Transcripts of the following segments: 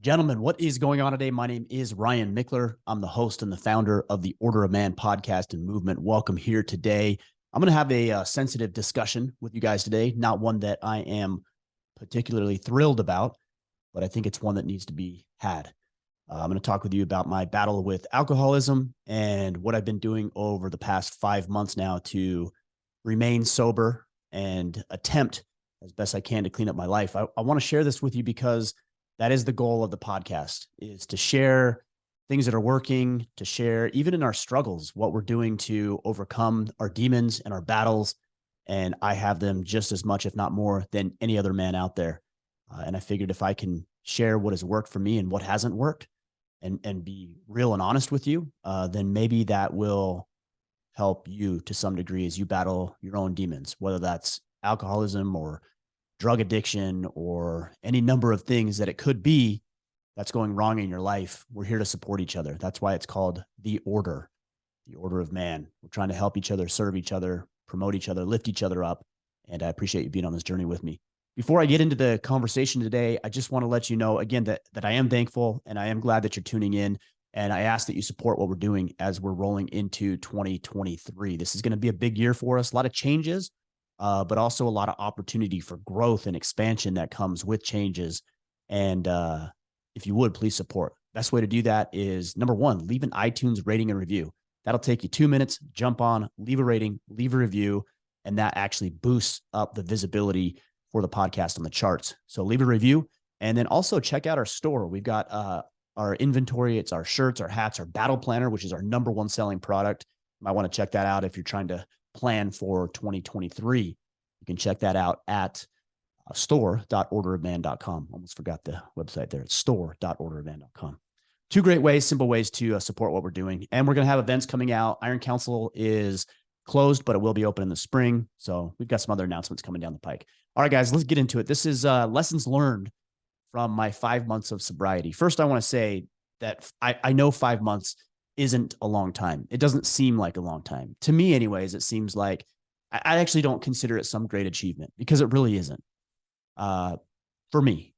Gentlemen, what is going on today? My name is Ryan Mickler. I'm the host and the founder of the Order of Man podcast and movement. Welcome here today. I'm going to have a sensitive discussion with you guys today, not one that I am particularly thrilled about, but I think it's one that needs to be had. I'm going to talk with you about my battle with alcoholism and what I've been doing over the past 5 months now to remain sober and attempt as best I can to clean up my life. I want to share this with you because that is the goal of the podcast, is to share things that are working, to share even in our struggles, what we're doing to overcome our demons and our battles. And I have them just as much, if not more, than any other man out there. And I figured if I can share what has worked for me and what hasn't worked and be real and honest with you, then maybe that will help you to some degree as you battle your own demons, whether that's alcoholism or drug addiction or any number of things that it could be that's going wrong in your life. We're here to support each other. That's why it's called the Order of Man. We're trying to help each other, serve each other, promote each other, lift each other up. And I appreciate you being on this journey with me. Before I get into the conversation today, I just want to let you know again that I am thankful and I am glad that you're tuning in. And I ask that you support what we're doing as we're rolling into 2023. This is going to be a big year for us, a lot of changes, but also a lot of opportunity for growth and expansion that comes with changes. And if you would, please support. Best way to do that is, number one, leave an iTunes rating and review. That'll take you 2 minutes. Jump on, leave a rating, leave a review, and that actually boosts up the visibility for the podcast on the charts. So leave a review, and then also check out our store. We've got our inventory. It's our shirts, our hats, our battle planner, which is our number one selling product. You might want to check that out if you're trying to plan for 2023. You can check that out at store.orderofman.com. Almost forgot the website there. It's store.orderofman.com. Two great ways, simple ways to support what we're doing. And we're going to have events coming out. Iron Council is closed, but it will be open in the spring. So we've got some other announcements coming down the pike. All right, guys, let's get into it. This is lessons learned from my 5 months of sobriety. First, I want to say that I know 5 months isn't a long time. It doesn't seem like a long time. To me, anyways, it seems like I actually don't consider it some great achievement because it really isn't. For me,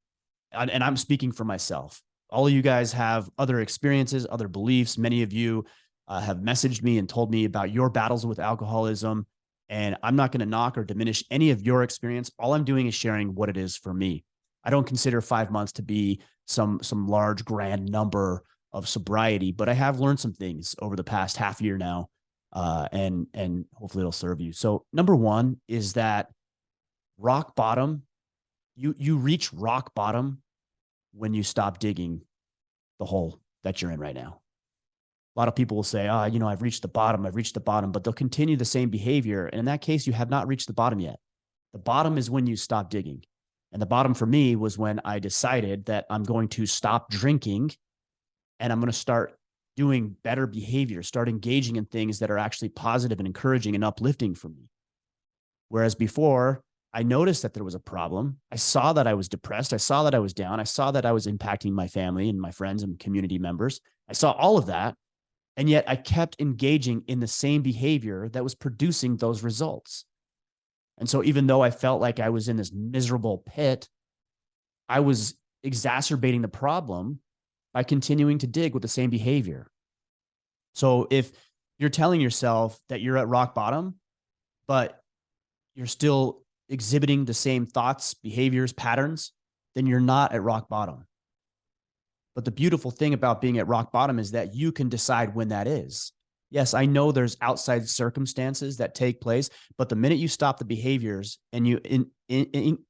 and I'm speaking for myself. All of you guys have other experiences, other beliefs. Many of you have messaged me and told me about your battles with alcoholism, and I'm not going to knock or diminish any of your experience. All I'm doing is sharing what it is for me. I don't consider 5 months to be some large, grand number of sobriety, but I have learned some things over the past half year now, and hopefully it'll serve you. So number one is that rock bottom, you reach rock bottom when you stop digging the hole that you're in right now. A lot of people will say, I've reached the bottom, but they'll continue the same behavior. And in that case, you have not reached the bottom yet. The bottom is when you stop digging. And the bottom for me was when I decided that I'm going to stop drinking and I'm going to start doing better behavior, start engaging in things that are actually positive and encouraging and uplifting for me. Whereas before, I noticed that there was a problem. I saw that I was depressed. I saw that I was down. I saw that I was impacting my family and my friends and community members. I saw all of that. And yet I kept engaging in the same behavior that was producing those results. And so even though I felt like I was in this miserable pit, I was exacerbating the problem by continuing to dig with the same behavior. So if you're telling yourself that you're at rock bottom, but you're still exhibiting the same thoughts, behaviors, patterns, then you're not at rock bottom. But the beautiful thing about being at rock bottom is that you can decide when that is. Yes, I know there's outside circumstances that take place, but the minute you stop the behaviors and you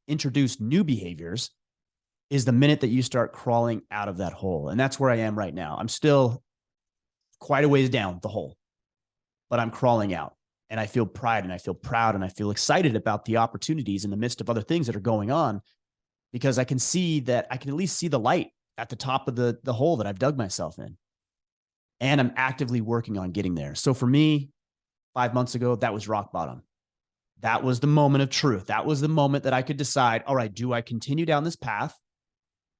introduce new behaviors is the minute that you start crawling out of that hole. And that's where I am right now. I'm still quite a ways down the hole, but I'm crawling out. And I feel pride and I feel proud and I feel excited about the opportunities in the midst of other things that are going on, because I can see that I can at least see the light at the top of the hole that I've dug myself in. And I'm actively working on getting there. So for me, 5 months ago, that was rock bottom. That was the moment of truth. That was the moment that I could decide, all right, do I continue down this path?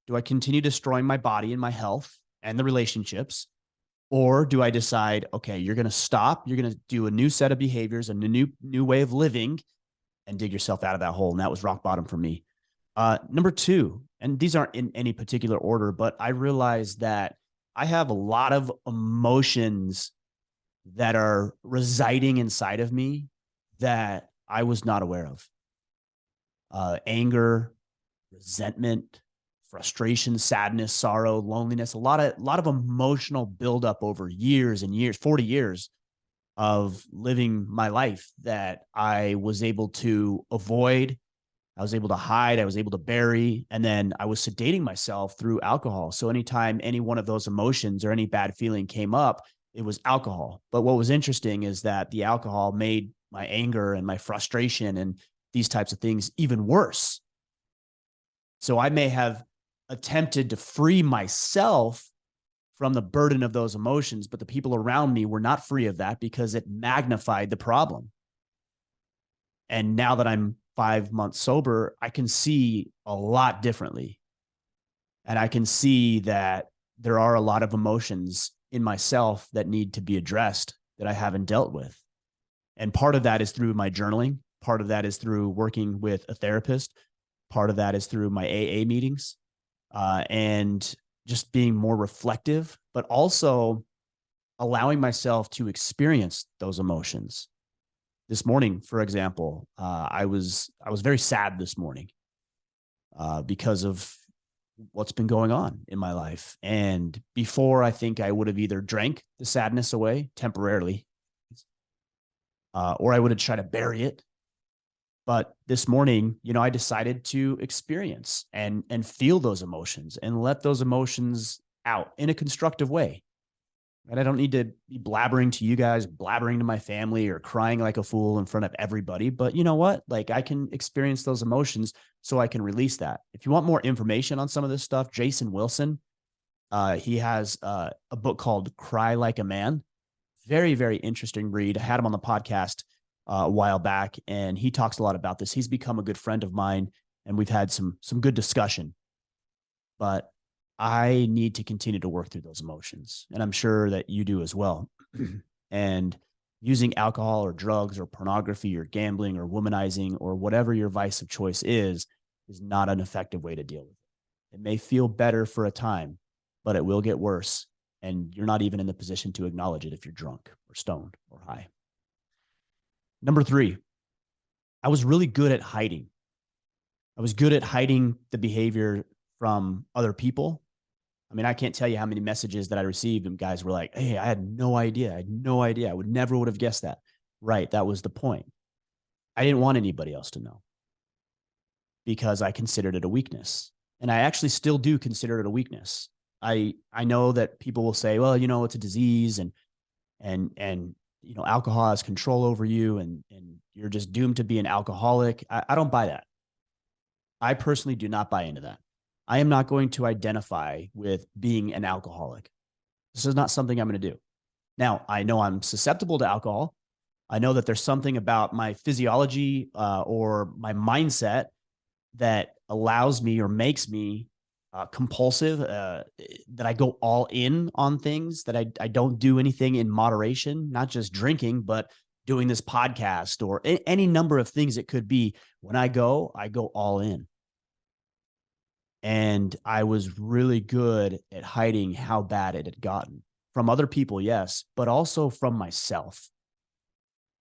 Do I continue destroying my body and my health and the relationships? Or do I decide, okay, you're going to stop, you're going to do a new set of behaviors and a new way of living and dig yourself out of that hole? And that was rock bottom for me. Number two, and these aren't in any particular order, but I realized that I have a lot of emotions that are residing inside of me that I was not aware of. Anger, resentment, frustration, sadness, sorrow, loneliness, a lot of emotional buildup over years and years, 40 years of living my life that I was able to avoid. I was able to hide. I was able to bury. And then I was sedating myself through alcohol. So anytime any one of those emotions or any bad feeling came up, it was alcohol. But what was interesting is that the alcohol made my anger and my frustration and these types of things even worse. So I may have attempted to free myself from the burden of those emotions, but the people around me were not free of that because it magnified the problem. And now that I'm 5 months sober, I can see a lot differently. And I can see that there are a lot of emotions in myself that need to be addressed that I haven't dealt with. And part of that is through my journaling. Part of that is through working with a therapist. Part of that is through my AA meetings, and just being more reflective, but also allowing myself to experience those emotions. This morning, for example, I was very sad this morning because of what's been going on in my life. And before, I think I would have either drank the sadness away temporarily, or I would have tried to bury it. But this morning, I decided to experience and feel those emotions and let those emotions out in a constructive way. And I don't need to be blabbering to you guys, blabbering to my family, or crying like a fool in front of everybody. But you know what? Like, I can experience those emotions so I can release that. If you want more information on some of this stuff, Jason Wilson, he has a book called Cry Like a Man. Very, very interesting read. I had him on the podcast a while back, and he talks a lot about this. He's become a good friend of mine, and we've had some good discussion. But I need to continue to work through those emotions, and I'm sure that you do as well. And using alcohol or drugs or pornography or gambling or womanizing or whatever your vice of choice is not an effective way to deal with it. It may feel better for a time, but it will get worse, and you're not even in the position to acknowledge it if you're drunk or stoned or high. Number 3, I was really good at hiding. I was good at hiding the behavior from other people. I mean, I can't tell you how many messages that I received and guys were like, hey, I had no idea. I would never have guessed that. Right. That was the point. I didn't want anybody else to know because I considered it a weakness. And I actually still do consider it a weakness. I know that people will say, well, it's a disease and alcohol has control over you and you're just doomed to be an alcoholic. I don't buy that. I personally do not buy into that. I am not going to identify with being an alcoholic. This is not something I'm going to do. Now, I know I'm susceptible to alcohol. I know that there's something about my physiology or my mindset that allows me or makes me compulsive, that I go all in on things, that I don't do anything in moderation, not just drinking, but doing this podcast or any number of things it could be. When I go all in. And I was really good at hiding how bad it had gotten from other people, yes, but also from myself.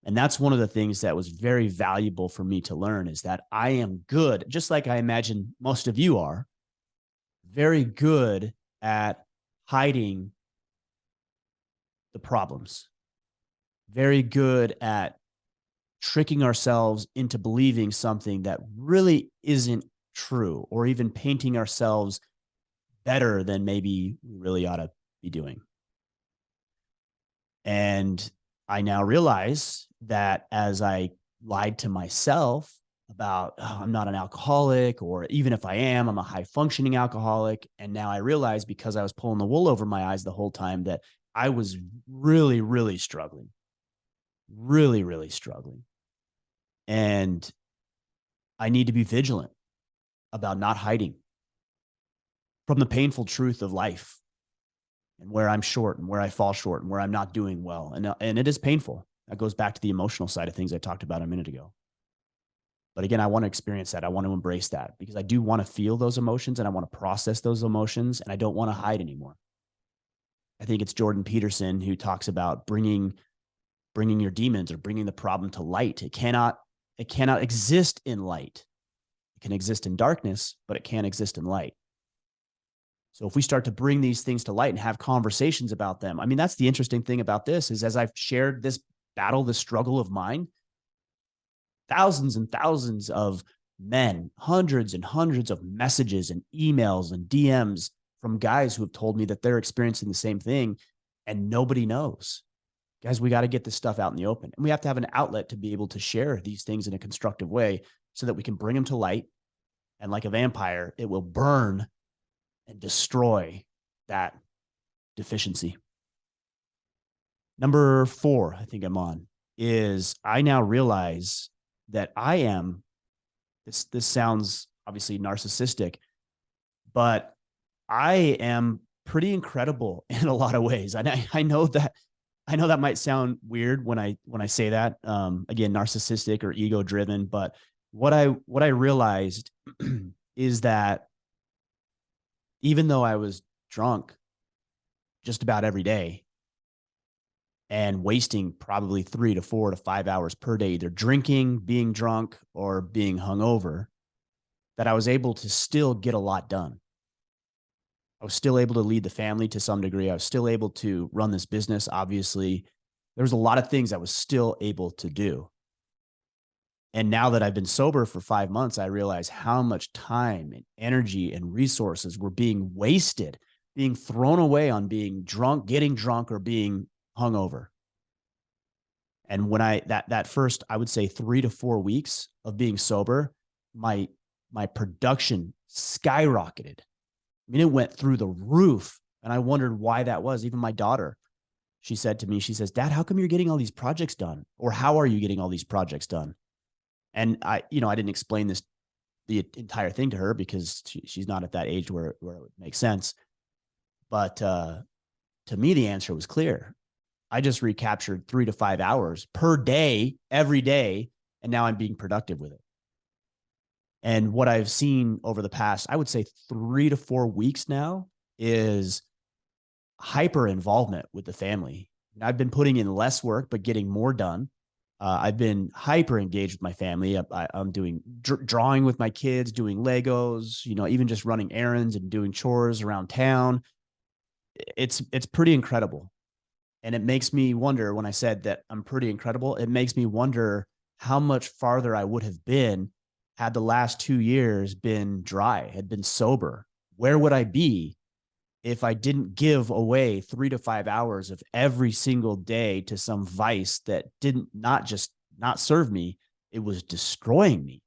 And that's one of the things that was very valuable for me to learn, is that I am good, just like I imagine most of you are, very good at hiding the problems, very good at tricking ourselves into believing something that really isn't true, or even painting ourselves better than maybe we really ought to be doing. And I now realize that as I lied to myself about, I'm not an alcoholic, or even if I am, I'm a high functioning alcoholic. And now I realize, because I was pulling the wool over my eyes the whole time, that I was really, really struggling, really, really struggling. And I need to be vigilant about not hiding from the painful truth of life and where I'm short and where I fall short and where I'm not doing well. And it is painful. That goes back to the emotional side of things I talked about a minute ago. But again, I want to experience that. I want to embrace that because I do want to feel those emotions and I want to process those emotions and I don't want to hide anymore. I think it's Jordan Peterson who talks about bringing your demons or bringing the problem to light. It cannot exist in light. It can exist in darkness, but it can't exist in light. So if we start to bring these things to light and have conversations about them, I mean, that's the interesting thing about this is as I've shared this battle, this struggle of mine, thousands and thousands of men, hundreds and hundreds of messages and emails and DMs from guys who have told me that they're experiencing the same thing and nobody knows. Guys, we got to get this stuff out in the open. And we have to have an outlet to be able to share these things in a constructive way so that we can bring them to light. And like a vampire, it will burn and destroy that deficiency. Number 4, I think I'm on, is I now realize that I am, this sounds obviously narcissistic, but I am pretty incredible in a lot of ways. And I know that might sound weird when I say that, again, narcissistic or ego driven, but what I realized is that even though I was drunk just about every day and wasting probably 3 to 4 to 5 hours per day, either drinking, being drunk, or being hungover, that I was able to still get a lot done. I was still able to lead the family to some degree. I was still able to run this business. Obviously, there was a lot of things I was still able to do. And now that I've been sober for 5 months, I realize how much time and energy and resources were being wasted, being thrown away on being drunk, getting drunk, or being hungover. And when that first, I would say 3 to 4 weeks of being sober, my production skyrocketed. I mean, it went through the roof. And I wondered why that was. Even my daughter, she said to me, she says, "Dad, how come you're getting all these projects done? Or how are you getting all these projects done?" And I didn't explain the entire thing to her because she's not at that age where it would make sense. But to me, the answer was clear. I just recaptured 3 to 5 hours per day, every day. And now I'm being productive with it. And what I've seen over the past, I would say 3 to 4 weeks now, is hyper involvement with the family. And I've been putting in less work, but getting more done. I've been hyper engaged with my family. I'm doing drawing with my kids, doing Legos, even just running errands and doing chores around town. It's pretty incredible. And it makes me wonder, when I said that I'm pretty incredible, it makes me wonder how much farther I would have been had the last 2 years been dry, had been sober. Where would I be if I didn't give away 3 to 5 hours of every single day to some vice that didn't not serve me, it was destroying me.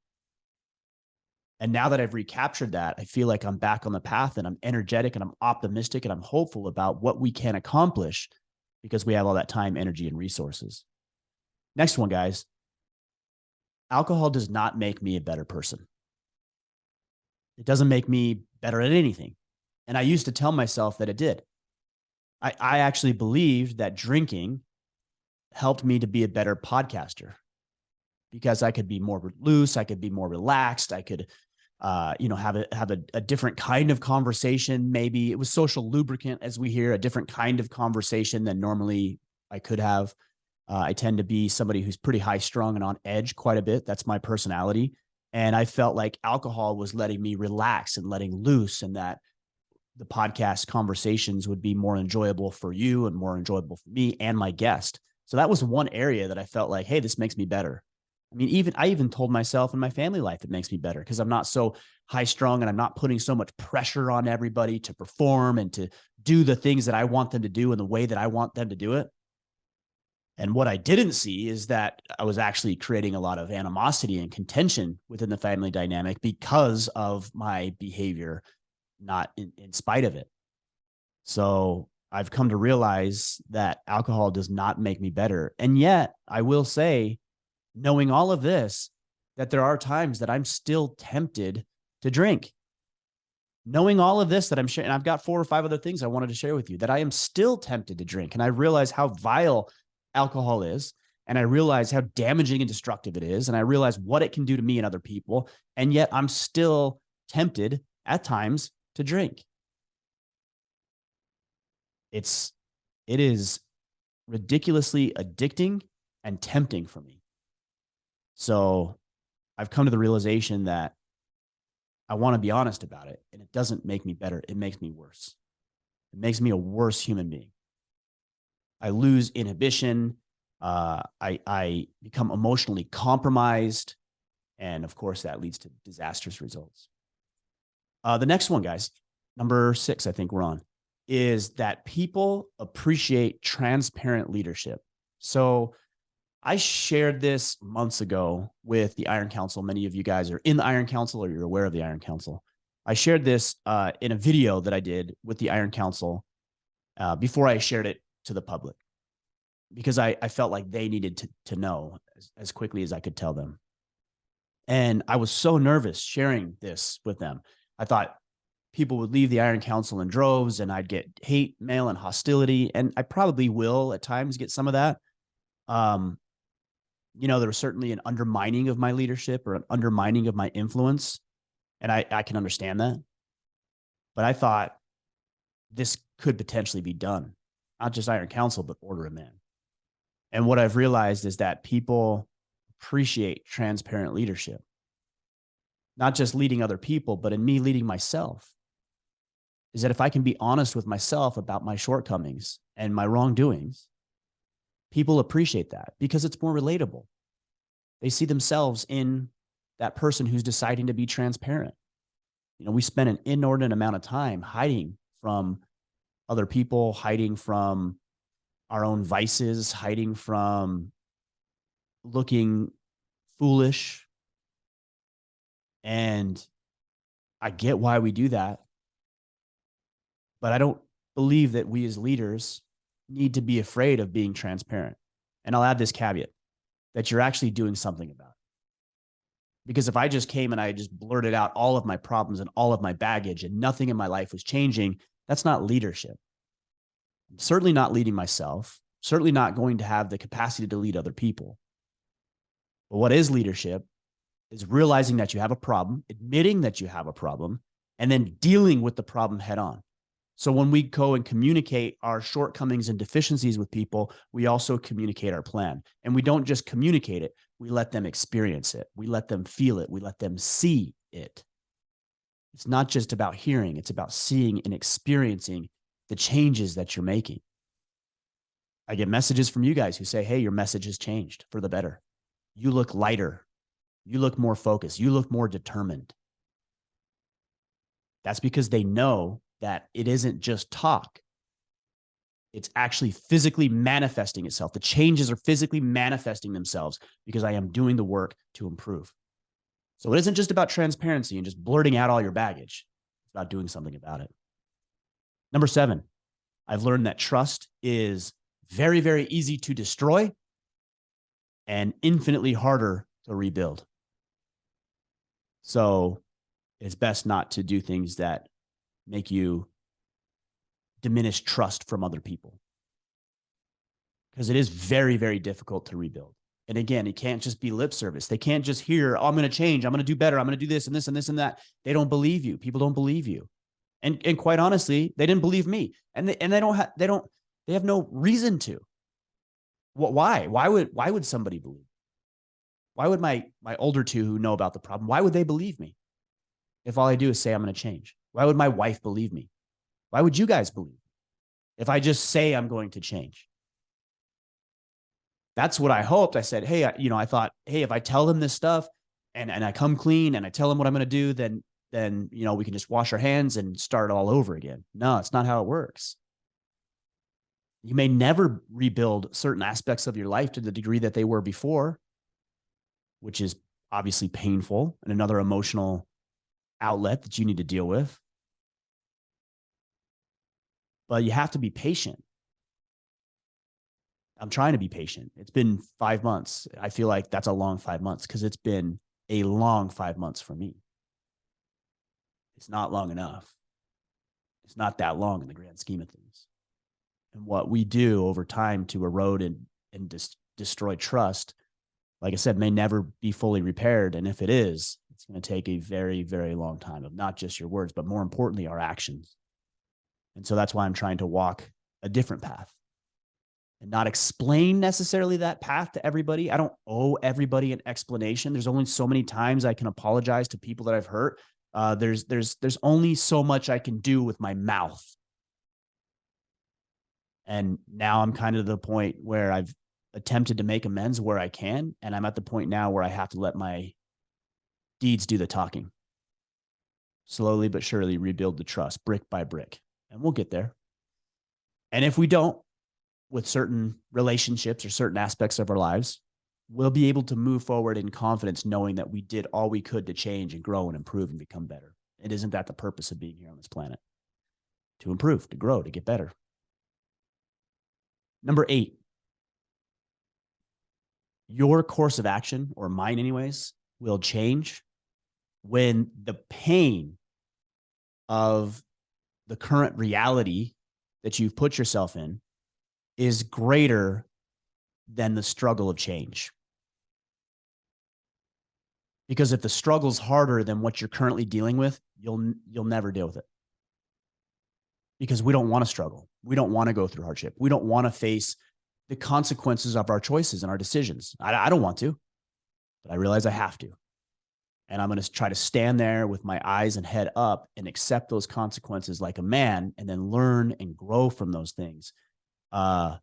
And now that I've recaptured that, I feel like I'm back on the path and I'm energetic and I'm optimistic and I'm hopeful about what we can accomplish because we have all that time, energy, and resources. Next one, guys. Alcohol does not make me a better person. It doesn't make me better at anything. And I used to tell myself that it did. I actually believed that drinking helped me to be a better podcaster because I could be more loose. I could be more relaxed. I could, have a different kind of conversation. Maybe it was social lubricant, as we hear, a different kind of conversation than normally I could have. I tend to be somebody who's pretty high strung and on edge quite a bit. That's my personality. And I felt like alcohol was letting me relax and letting loose, and that the podcast conversations would be more enjoyable for you and more enjoyable for me and my guest. So that was one area that I felt like, hey, this makes me better. I mean, I even told myself in my family life, it makes me better because I'm not so high strung and I'm not putting so much pressure on everybody to perform and to do the things that I want them to do in the way that I want them to do it. And what I didn't see is that I was actually creating a lot of animosity and contention within the family dynamic because of my behavior, not in spite of it. So I've come to realize that alcohol does not make me better. And yet I will say, knowing all of this, that there are times that I'm still tempted to drink. Knowing all of this that I'm sharing, and I've got 4 or 5 other things I wanted to share with you, that I am still tempted to drink. And I realize how vile alcohol is And I realize how damaging and destructive it is. And I realize what it can do to me and other people. And yet I'm still tempted at times to drink. It is ridiculously addicting and tempting for me. So I've come to the realization that I want to be honest about it, and it doesn't make me better. It makes me worse. It makes me a worse human being. I lose inhibition. I become emotionally compromised. And of course, that leads to disastrous results. The next one, guys, number 6, I think we're on, is that people appreciate transparent leadership. So I shared this months ago with the Iron Council. Many of you guys are in the Iron Council or you're aware of the Iron Council. I shared this in a video that I did with the Iron Council before I shared it to the public, because I felt like they needed to know as quickly as I could tell them. And I was so nervous sharing this with them. I thought people would leave the Iron Council in droves and I'd get hate mail and hostility. And I probably will at times get some of that. There was certainly an undermining of my leadership or an undermining of my influence. And I can understand that. But I thought this could potentially be done, not just Iron Council, but Order of Man. And what I've realized is that people appreciate transparent leadership, not just leading other people, but in me leading myself. Is that if I can be honest with myself about my shortcomings and my wrongdoings, people appreciate that because it's more relatable. They see themselves in that person who's deciding to be transparent. We spend an inordinate amount of time hiding from other people, hiding from our own vices, hiding from looking foolish. And I get why we do that. But I don't believe that we as leaders need to be afraid of being transparent. And I'll add this caveat, that you're actually doing something about it. Because if I just came and I just blurted out all of my problems and all of my baggage and nothing in my life was changing, that's not leadership. I'm certainly not leading myself, certainly not going to have the capacity to lead other people. But what is leadership is realizing that you have a problem, admitting that you have a problem, and then dealing with the problem head on. So when we go and communicate our shortcomings and deficiencies with people, we also communicate our plan. And we don't just communicate it, we let them experience it. We let them feel it. We let them see it. It's not just about hearing, it's about seeing and experiencing the changes that you're making. I get messages from you guys who say, hey, your message has changed for the better. You look lighter. You look more focused. You look more determined. That's because they know that it isn't just talk. It's actually physically manifesting itself. The changes are physically manifesting themselves because I am doing the work to improve. So it isn't just about transparency and just blurting out all your baggage. It's about doing something about it. Number 7, I've learned that trust is very, very easy to destroy and infinitely harder to rebuild. So it's best not to do things that make you diminish trust from other people, because it is very, very difficult to rebuild. And again, it can't just be lip service. They can't just hear, oh, I'm going to change. I'm going to do better. I'm going to do this and this and this and that. They don't believe you. People don't believe you. And quite honestly, they didn't believe me. And they have no reason to. Why? Why would somebody believe? Why would my older two who know about the problem, why would they believe me if all I do is say I'm going to change? Why would my wife believe me? Why would you guys believe if I just say I'm going to change? That's what I hoped. I said, hey, I thought, hey, if I tell them this stuff and I come clean and I tell them what I'm going to do, then we can just wash our hands and start all over again. No, it's not how it works. You may never rebuild certain aspects of your life to the degree that they were before, which is obviously painful and another emotional outlet that you need to deal with. But you have to be patient. I'm trying to be patient. It's been 5 months. I feel like that's a long 5 months because it's been a long 5 months for me. It's not long enough. It's not that long in the grand scheme of things. And what we do over time to erode and destroy trust, like I said, may never be fully repaired. And if it is, it's going to take a very, very long time of not just your words, but more importantly, our actions. And so that's why I'm trying to walk a different path and not explain necessarily that path to everybody. I don't owe everybody an explanation. There's only so many times I can apologize to people that I've hurt. There's only so much I can do with my mouth. And now I'm kind of the point where I've attempted to make amends where I can. And I'm at the point now where I have to let my deeds do the talking. Slowly but surely rebuild the trust brick by brick. And we'll get there. And if we don't, with certain relationships or certain aspects of our lives, we'll be able to move forward in confidence, knowing that we did all we could to change and grow and improve and become better. And isn't that the purpose of being here on this planet? To improve, to grow, to get better. Number 8, your course of action, or mine anyways, will change when the pain of the current reality that you've put yourself in is greater than the struggle of change. Because if the struggle's harder than what you're currently dealing with, you'll never deal with it. Because we don't want to struggle. We don't want to go through hardship. We don't want to face the consequences of our choices and our decisions. I don't want to, but I realize I have to. And I'm going to try to stand there with my eyes and head up and accept those consequences like a man, and then learn and grow from those things. And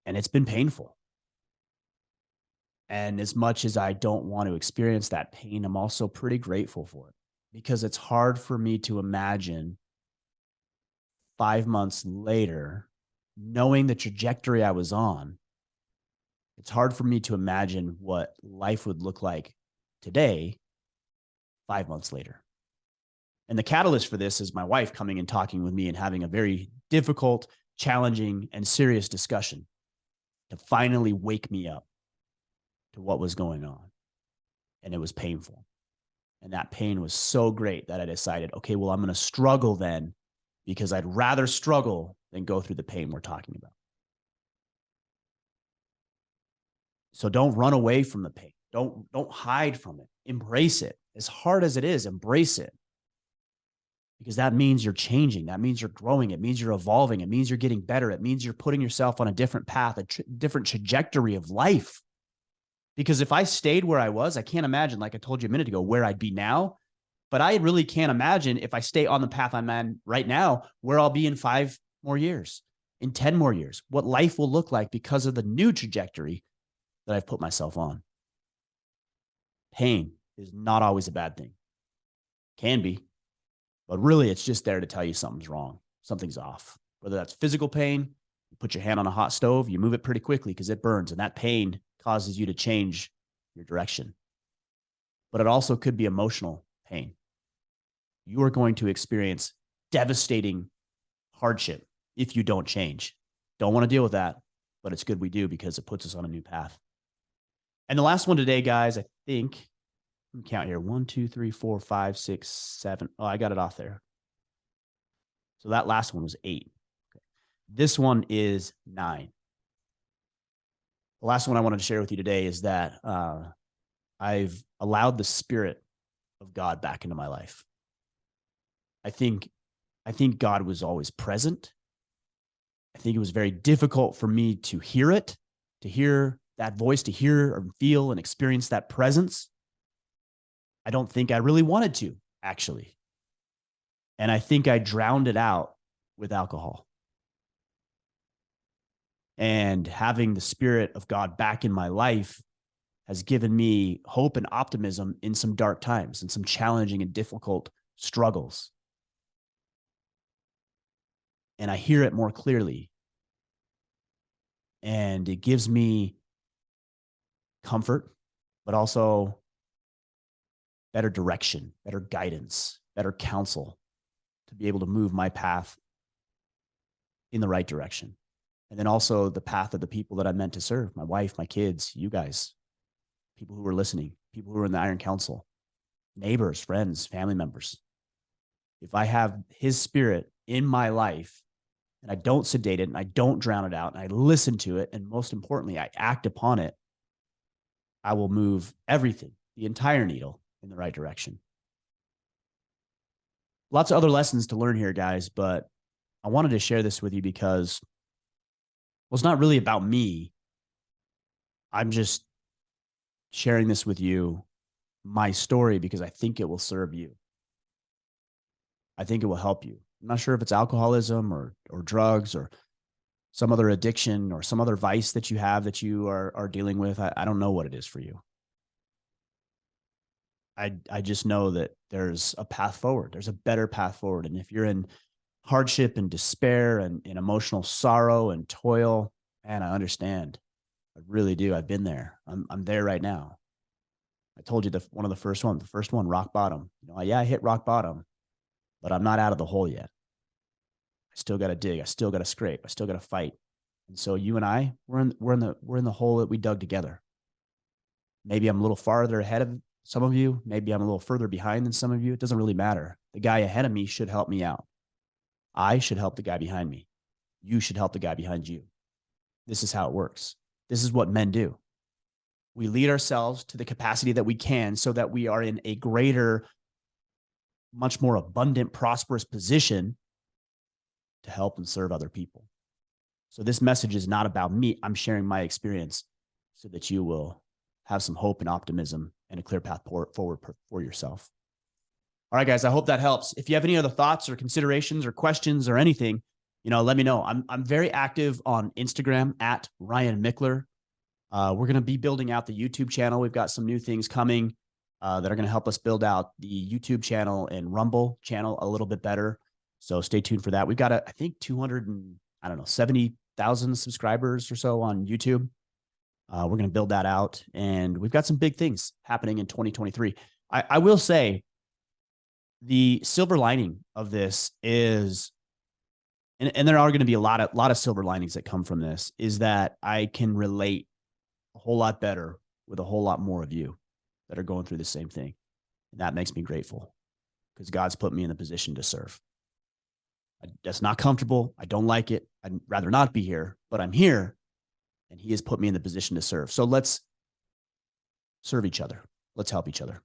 it's been painful. And as much as I don't want to experience that pain, I'm also pretty grateful for it, because it's hard for me to imagine 5 months later, knowing the trajectory I was on. It's hard for me to imagine what life would look like today, 5 months later. And the catalyst for this is my wife coming and talking with me and having a very difficult, challenging, and serious discussion to finally wake me up to what was going on. And it was painful. And that pain was so great that I decided, okay, well, I'm going to struggle then, because I'd rather struggle than go through the pain we're talking about. So don't run away from the pain. Don't hide from it. Embrace it. As hard as it is, embrace it. Because that means you're changing. That means you're growing. It means you're evolving. It means you're getting better. It means you're putting yourself on a different path, a different trajectory of life. Because if I stayed where I was, I can't imagine, like I told you a minute ago, where I'd be now. But I really can't imagine, if I stay on the path I'm on right now, where I'll be in 5 more years, in 10 more years, what life will look like because of the new trajectory that I've put myself on. Pain is not always a bad thing. Can be, but really it's just there to tell you something's wrong. Something's off. Whether that's physical pain, you put your hand on a hot stove, you move it pretty quickly because it burns, and that pain causes you to change your direction. But it also could be emotional pain. You are going to experience devastating hardship if you don't change. Don't want to deal with that, but it's good we do, because it puts us on a new path. And the last one today, guys, I think, let me count here. 1, 2, 3, 4, 5, 6, 7. Oh, I got it off there. So that last one was 8. Okay. This one is 9. The last one I wanted to share with you today is that I've allowed the Spirit of God back into my life. I think God was always present. I think it was very difficult for me to hear it, to hear that voice, to hear or feel and experience that presence. I don't think I really wanted to, actually. And I think I drowned it out with alcohol. And having the Spirit of God back in my life has given me hope and optimism in some dark times and some challenging and difficult struggles. And I hear it more clearly. And it gives me comfort, but also better direction, better guidance, better counsel to be able to move my path in the right direction. And then also the path of the people that I'm meant to serve, my wife, my kids, you guys, people who are listening, people who are in the Iron Council, neighbors, friends, family members. If I have His Spirit in my life, and I don't sedate it and I don't drown it out and I listen to it, and most importantly, I act upon it, I will move everything, the entire needle, in the right direction. Lots of other lessons to learn here, guys, but I wanted to share this with you because, well, it's not really about me. I'm just sharing this with you, my story, because I think it will serve you. I think it will help you. I'm not sure if it's alcoholism or drugs or some other addiction or some other vice that you have that you are dealing with. I don't know what it is for you. I just know that there's a path forward. There's a better path forward. And if you're in hardship and despair and emotional sorrow and toil, man, I understand. I really do. I've been there. I'm there right now. I told you one of the first one, rock bottom. I hit rock bottom, but I'm not out of the hole yet. I still got to dig. I still got to scrape. I still got to fight. And so you and I, we're in the hole that we dug together. Maybe I'm a little farther ahead of some of you. Maybe I'm a little further behind than some of you. It doesn't really matter. The guy ahead of me should help me out. I should help the guy behind me. You should help the guy behind you. This is how it works. This is what men do. We lead ourselves to the capacity that we can so that we are in a greater, much more abundant, prosperous position to help and serve other people. So this message is not about me. I'm sharing my experience so that you will have some hope and optimism and a clear path forward for yourself. All right, guys, I hope that helps. If you have any other thoughts or considerations or questions or anything, let me know. I'm very active on Instagram at Ryan Mickler. We're going to be building out the YouTube channel. We've got some new things coming that are going to help us build out the YouTube channel and Rumble channel a little bit better. So stay tuned for that. We've got, I think, 70,000 subscribers or so on YouTube. We're going to build that out, and we've got some big things happening in 2023. I will say the silver lining of this is, and there are going to be a lot of silver linings that come from this, is that I can relate a whole lot better with a whole lot more of you that are going through the same thing. And that makes me grateful because God's put me in the position to serve. That's not comfortable. I don't like it. I'd rather not be here, but I'm here, and he has put me in the position to serve. So let's serve each other. Let's help each other.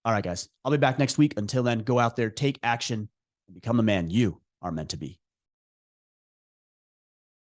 All right, guys, I'll be back next week. Until then, go out there, take action, and become the man you are meant to be.